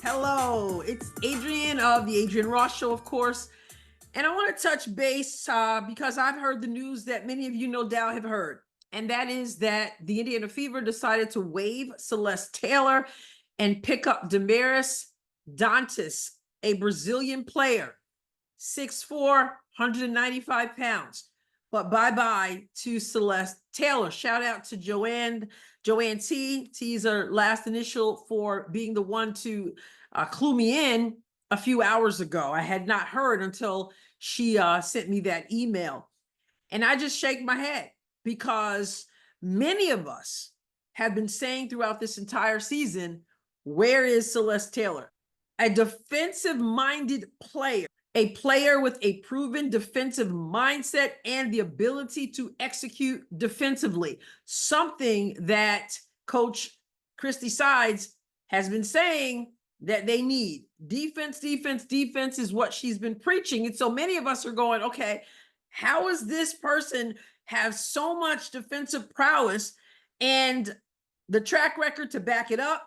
Hello, it's Adrienne of the Adrienne Ross Show, of course. And I want to touch base because I've heard the news that many of you no doubt have heard. And that is that the Indiana Fever decided to waive Celeste Taylor and pick up Damaris Dantas, a Brazilian player, 6'4", 195 pounds. But bye-bye to Celeste Taylor. Shout out to Joanne T. T's her last initial for being the one to clue me in a few hours ago. I had not heard until she sent me that email. And I just shake my head because many of us have been saying throughout this entire season, where is Celeste Taylor? A defensive-minded player, a player with a proven defensive mindset and the ability to execute defensively, something that Coach Christy Sides has been saying that they need. Defense, defense, defense is what she's been preaching. And so many of us are going, okay, how is this person have so much defensive prowess and the track record to back it up,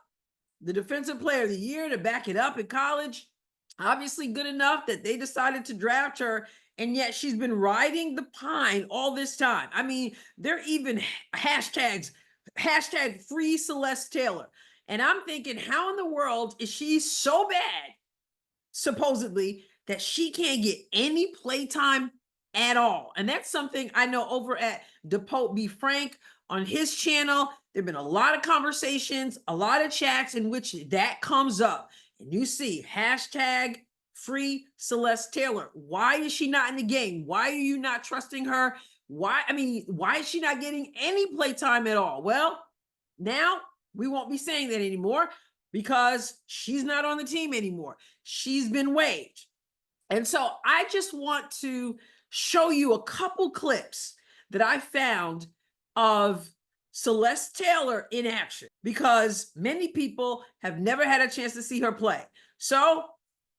the defensive player of the year to back it up in college? Obviously good enough that they decided to draft her, and yet she's been riding the pine all this time. I mean, they're even hashtag free Celeste Taylor. And I'm thinking, how in the world is she so bad, supposedly, that she can't get any playtime at all? And that's something I know over at DePote Be Frank on his channel. There have been a lot of conversations, a lot of chats in which that comes up. And you see hashtag free Celeste Taylor. Why is she not in the game? Why are you not trusting her? Why is she not getting any playtime at all? Well, now we won't be saying that anymore because she's not on the team anymore. She's been waived. And so I just want to show you a couple clips that I found of Celeste Taylor in action because many people have never had a chance to see her play. So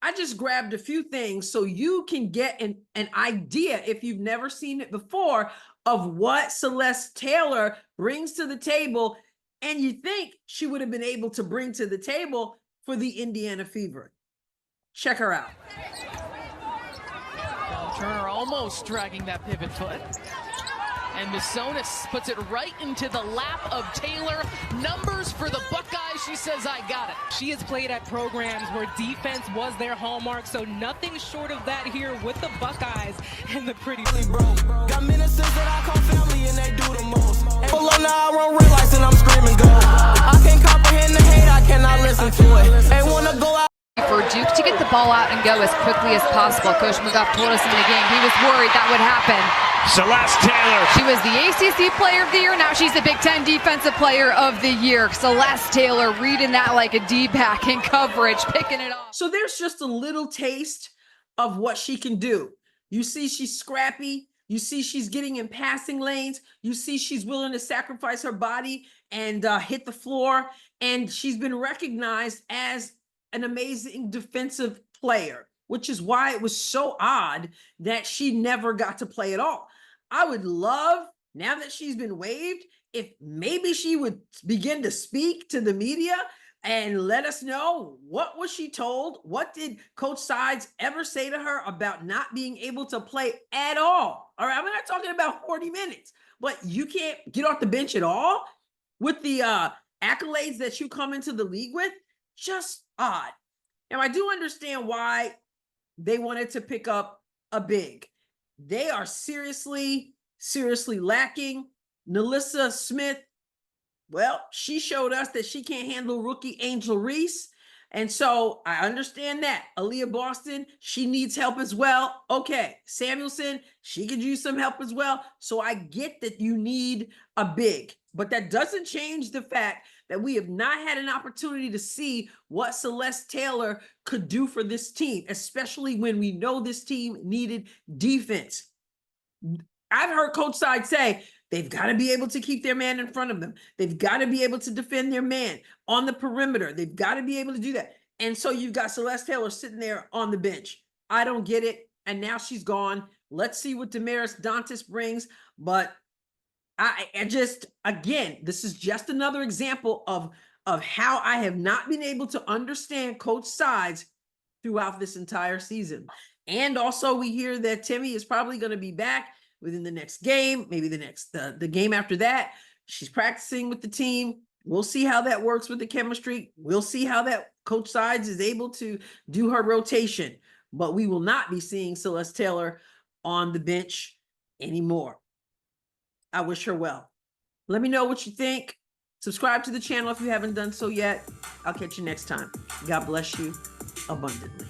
I just grabbed a few things so you can get an idea, if you've never seen it before, of what Celeste Taylor brings to the table and you think she would have been able to bring to the table for the Indiana Fever. Check her out. Turner almost dragging that pivot foot. And Missonis puts it right into the lap of Taylor. Numbers for the Buckeyes. She says, I got it. She has played at programs where defense was their hallmark, so nothing short of that here with the Buckeyes and the pretty bro. Got ministers that I call family and they do the most. Pull up now, I run red lights and I'm screaming go. I can't comprehend the hate, I cannot listen to it. They wanna go out. For Duke to get the ball out and go as quickly as possible. Coach McGuff told us in the game he was worried that would happen. Celeste Taylor. She was the ACC Player of the Year. Now she's the Big Ten Defensive Player of the Year. Celeste Taylor reading that like a D-back in coverage, picking it off. So there's just a little taste of what she can do. You see she's scrappy. You see she's getting in passing lanes. You see she's willing to sacrifice her body and hit the floor. And she's been recognized as an amazing defensive player, which is why it was so odd that she never got to play at all. I would love, now that she's been waived, if maybe she would begin to speak to the media and let us know, what was she told? What did Coach Sides ever say to her about not being able to play at all? All right, I'm not talking about 40 minutes, but you can't get off the bench at all with the accolades that you come into the league with. Just odd. Now, I do understand why they wanted to pick up a big. They are seriously lacking. Nalissa Smith, well, she showed us that she can't handle rookie Angel Reese. And so I understand that. Aaliyah Boston, she needs help as well. Okay, Samuelson, she could use some help as well. So I get that you need a big, but that doesn't change the fact that we have not had an opportunity to see what Celeste Taylor could do for this team, especially when we know this team needed defense. I've heard Coach Side say they've got to be able to keep their man in front of them. They've got to be able to defend their man on the perimeter. They've got to be able to do that. And so you've got Celeste Taylor sitting there on the bench. I don't get it. And now she's gone. Let's see what Damaris Dantas brings. But I just, again, this is just another example of how I have not been able to understand coach sides throughout this entire season. And also we hear that Timmy is probably going to be back within the next game, maybe the game after that. She's practicing with the team. We'll see how that works with the chemistry. We'll see how that coach sides is able to do her rotation, but we will not be seeing Celeste Taylor on the bench anymore. I wish her well. Let me know what you think. Subscribe to the channel if you haven't done so yet. I'll catch you next time. God bless you abundantly.